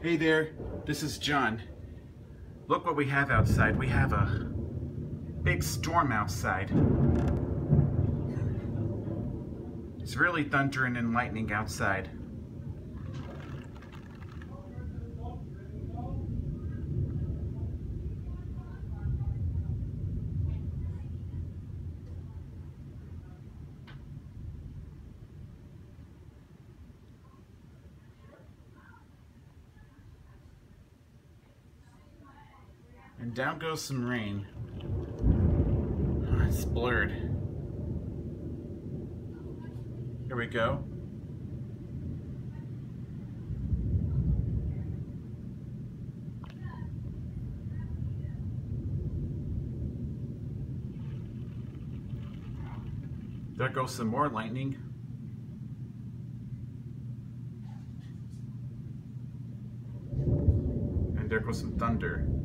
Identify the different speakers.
Speaker 1: Hey there, this is John. Look what we have outside. We have a big storm outside. It's really thundering and lightning outside. And down goes some rain. Oh, it's blurred. Here we go. There goes some more lightning. And there goes some thunder.